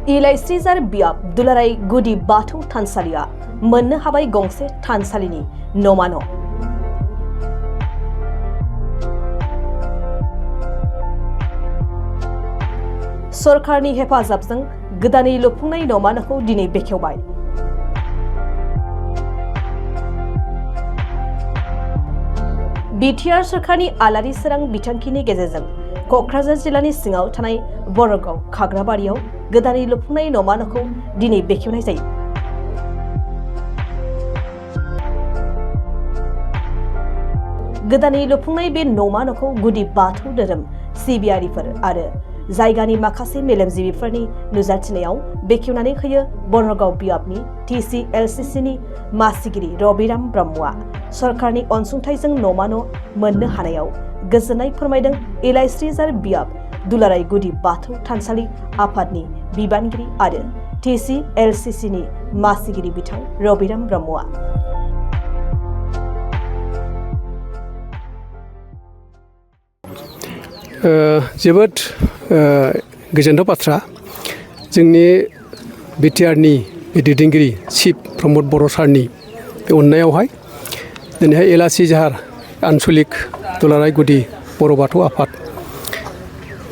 इलाइस्रिजार बियाब दुलाराय गुदि बाथौ थानसालिया मोननो हाबाय गंसे थानसालिनि नमा न'। सरकारनि हेफाजाबजों गोदानै लुफुंनाय नमा न'खौ दिनै बेखेवबाय। बिटिआर सरकारनि आलारि सोरां बिथांखिनि गेजेरजों क'क्राझार जिल्लानि सिङाव थानाय बरगाव खाग्राबारियाव गोदानै लुफुंनाय नमा न'खौ दिनै बेखेवनाय जायो। गोदानै लुफुंनाय बे नमा न'खौ गुदि बाथौ धोरोम सिबियारिफोर आरो जायगानि माखासे मेलेमजिबिफोरनि नुजाथिनायाव बेखेवनानै होयो बरगाव बियाबनि TCLCCनि मासिगिरि रबिराम ब्रह्मआ। सरकारनि अनसुंथाइजों नमा न' मोननो हानायाव गोजोननाय फोरमायदों इलाइस्रिजार बियाब दुलाराय गुदि बाथौ थानसालि आफादनि बिबानगिरि आरो TCLCCनि मासिगिरि बिथां रबिराम ब्रह्मआ। जोबोद गोजोनथाव बाथ्रा जोंनि बिटिआरनि दैदेनगिरि चिफ प्रमद बर' सारनि बे अननायावहाय दिनैहाय एलासि जाहार आनसलिक दुलाराय गुदि बर' बाथौ आफाद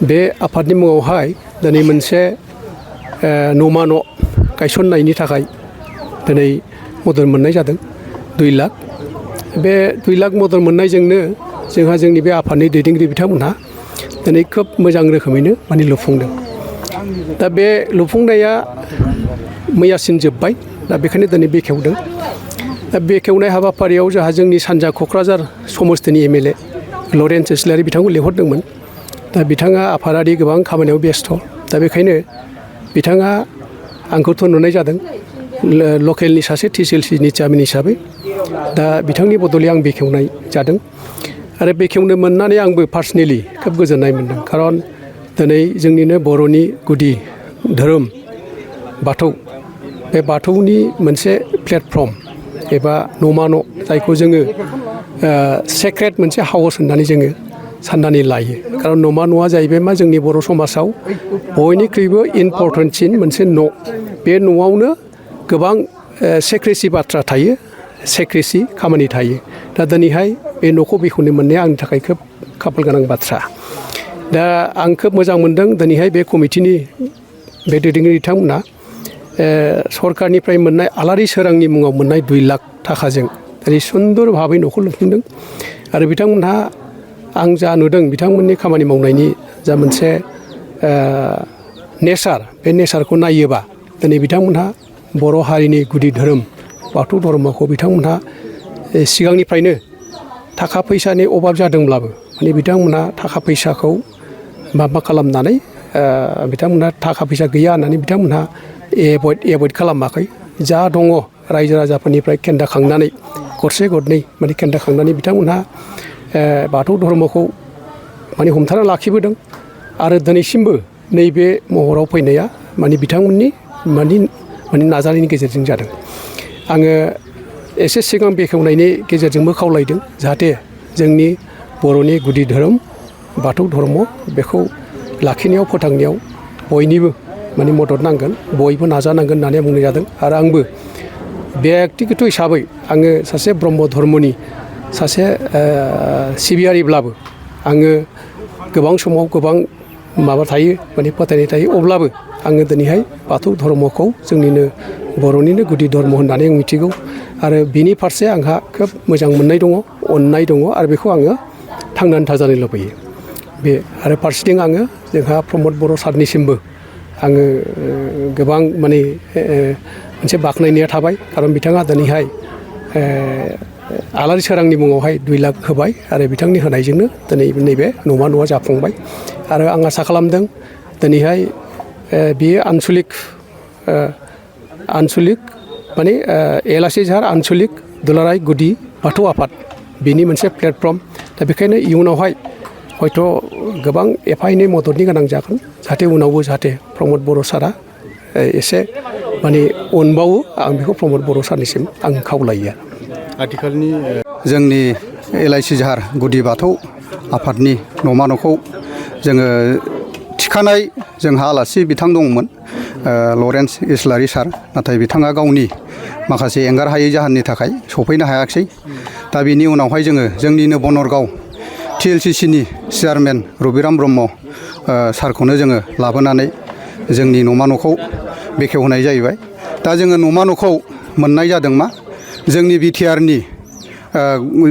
बे आफादनि मुङावहाय दिनै मोनसे नमा न' गायसननायनि थाखाय दिनै मदद मोननाय जादों 2 लाख। बे 2 लाख मदद मोननायजोंनो जोंहा जोंनि बे आफादनि दैदेनगिरि बिथांमोनहा दिनै खोब मोजां रोखोमैनो माने लुफुंदों। दा बे लुफुंनाया मैयासिम जोब्बाय। दा बेखायनो दिनै बेखेवदों। दा बेखेवनाय हाबाफारियाव जोंहा जोंनि सानजा क'क्राझार समस्तिनि MLA लरेन्स इस्लारि बिथांखौ लिंहरदोंमोन। दा बिथाङा आफादारि गोबां खामानियाव बेस्थ'। दा बेखायनो बिथाङा आंखौ थिनहरनाय जादों लकेलनि सासे TCLCनि चेयारमेन हिसाबै। दा बिथांनि बदलै आं बेखेवनाय जादों आरो बेखेवनो मोननानै आंबो पार्सनेलि खोब गोजोननाय मोनदों। खारन दिनै जोंनिनो बर'नि गुदि धोरोम बाथौ बे बाथौनि मोनसे प्लेटफर्म एबा नमा न' जायखौ जोङो सेक्रेट मोनसे हाउस होननानै जोङो साननानै लायो। खारन नमा न'आ जाहैबाय मा जोंनि बर' समाजाव बयनिख्रुइबो इम्परटेन्टसिन मोनसे न'। बे न'आवनो गोबां सेक्रेसि बाथ्रा थायो, सेक्रेसि खामानि थायो। दा दिनैहाय बे न'खौ बेखेवनो मोननाया आंनि थाखाय खोब खाफाल गोनां बाथ्रा। दा आं खोब मोजां मोनदों दिनैहाय बे कमिटिनि बे दैदेनगिरि बिथांमोना सरकारनिफ्राय मोननाय आलारि सोरांनि मुङाव मोननाय 2 लाख थाखाजों दिनै सुन्दर भाबै न'खौ लुफुंदों। आरो बिथांमोनहा आं जा नुदों बिथांमोननि खामानि मावनायनि जा मोनसे नेचार, बे नेचारखौ नायोबा दिनै बिथांमोनहा बर' हारिनि गुदि धोरोम बाथौ धर्मखौ बिथांमोनहा सिगांनिफ्रायनो थाखा फैसानि अभाब जादोंब्लाबो माने बिथांमोनहा थाखा फैसाखौ माबा खालामनानै बिथांमोनहा थाखा फैसा गैया होननानै बिथांमोनहा एभयड खालामाखै। जा दङ रायजो राजाफोरनिफ्राय खेन्दा खांनानै गरसे गरनै माने खेन्दा खांनानै बिथांमोनहा बाथौ धर्मखौ माने हमथाना लाखिबोदों। आरो दिनैसिमबो नैबे महराव फैनाया माने बिथांमोननि माने नाजानायनि गेजेरजों जादों। आङो एसे सिगां बेखेवनायनि गेजेरजोंबो खावलायदों जाहाथे जोंनि बर'नि गुदि धोरोम बाथौ धर्म बेखौ लाखिनायाव फोथांनायाव बयनिबो माने मदद नांगोन, बयबो नाजानांगोन होननानै बुंनाय जादों। आरो आंबो बेक्तिगत हिसाबै आङो सासे ब्रह्म धर्मनि सासे सिबियारिब्लाबो आङो गोबां समाव गोबां माबा थायो माने फोथायनाय थायो। अब्लाबो आङो दिनैहाय बाथौ धर्मखौ जोंनिनो बर'निनो गुदि धर्म होननानै आं मिथिगौ। आरो बिनि फारसे आंहा खोब मोजां मोननाय दङ, अननाय दङ आरो बेखौ आङो थांनानै थाजानो लुबैयो। बे आरो फारसेथिं आङो जोंहा प्रमद बर' सारनिसिमबो आङो गोबां माने मोनसे बाख्नायनाया थाबाय। खारन बिथाङा दिनैहाय आलारि सोरांनि मुङावहाय 2 लाख होबाय आरो बिथांनि होनायजोंनो दिनै नैबे नमा न'आ जाफुंबाय। आरो आं आसा खालामदों दिनैहाय बेयो आनसलिक माने एलासि जाहार आनसलिक दुलाराय गुदि बाथौ आफाद बेनि मोनसे प्लेटफर्म। दा बेखायनो इयुनावहाय हयथ' गोबां एफा एनै मददनि गोनां जागोन। जाहाथे उनावबो जाहाथे प्रमद बर' सारा एसे माने अनबावो आं बेखौ प्रमद बर' सारनिसिम आं खावलायो। आथिखालनि जोंनि एलासि जाहार गुदि बाथौ आफादनि नमा न'खौ जोङो थिखानाय जोंहा आलासि बिथां दंमोन लरेन्स इस्लारि सार, नाथाय बिथाङा गावनि माखासे एंगार हायै जाहोननि थाखाय सफैनो हायाखिसै। दा बिनि उनावहाय जोङो जोंनिनो बनरगाव TLCCनि चेयारमेन रबिराम ब्रह्म सारखौनो जोङो लाबोनानै जोंनि न'मा न'खौ बेखेवहोनाय जाहैबाय। दा जोङो न'मा न'खौ मोननाय जादों मा जोंनि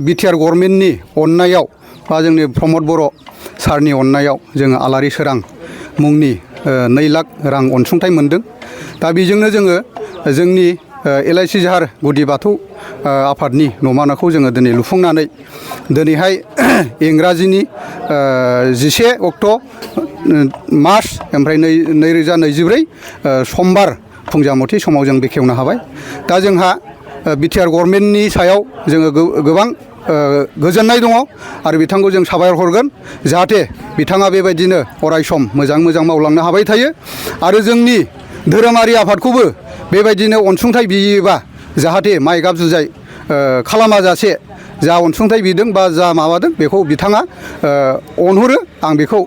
बिटिआर गभर्नमेन्टनि अननायाव बा जोंनि प्रमद बर' सारनि अननायाव जोङो आलारि सोरां मुंनि 2 लाख रां अनसुंथाइ मोनदों। दा बेजोंनो जोङो जोंनि LIC जाहार गुदि बाथौ आफादनि न'मा न'खौ जोङो दिनै लुफुंनानै दिनैहाय इंराजिनि 11 अक्ट' मार्च ओमफ्राय 2024 समबार फुंजामुथि समाव जों बेखेवनो हाबाय। दा जोंहा बिटिआर गभर्नमेन्टनि सायाव जोङो गोबां गोजोननाय दङ आरो बिथांखौ जों साबायखर हरगोन जाहाथे बिथाङा बेबायदिनो अराय सम मोजां मावलांनो हाबाय थायो आरो जोंनि धोरोमारि आफादखौबो बेबायदिनो अनसुंथाइ बियोबा जाहाथे माइ गाब जुजाय खालामाजासे जा अनसुंथाइ बिदों बा जा माबादों बेखौ बिथाङा अनहरो। आं बेखौ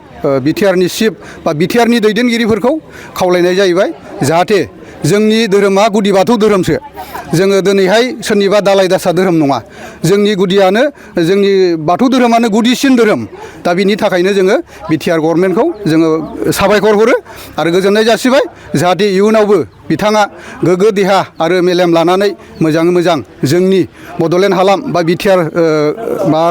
बिटिआरनि चिफ बा बिटिआरनि दैदेनगिरिफोरखौ खावलायनाय जाहैबाय जाहाथे जोंनि धोरोमा गुदि बाथौ धोरोमसो, जोङो दिनैहाय सोरनिबा दालाय दासा धोरोम नङा, जोंनि गुदियानो जोंनि बाथौ धोरोमानो गुदिसिन धोरोम। दा बिनि थाखायनो जोङो बिटिआर गभर्नमेन्टखौ जोङो साबायखर हरो आरो गोजोननाय जासिबाय जाहाथे इयुनावबो बिथाङा गोग्गो देहा आरो मेलेम लानानै मोजाङै मोजां जोंनि बड'लेण्ड हालाम बा बिटिआर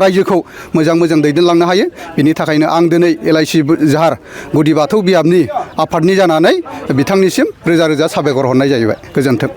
रायजोखौ मोजां दैदेनलांनो हायो। बिनि थाखायनो आं दिनै LIC जाहार गुदि बाथौ बियाबनि आफादनि जानानै बिथांनिसिम रोजा रोजा साबायखर हरनाय जाहैबाय। गोजोन्थों।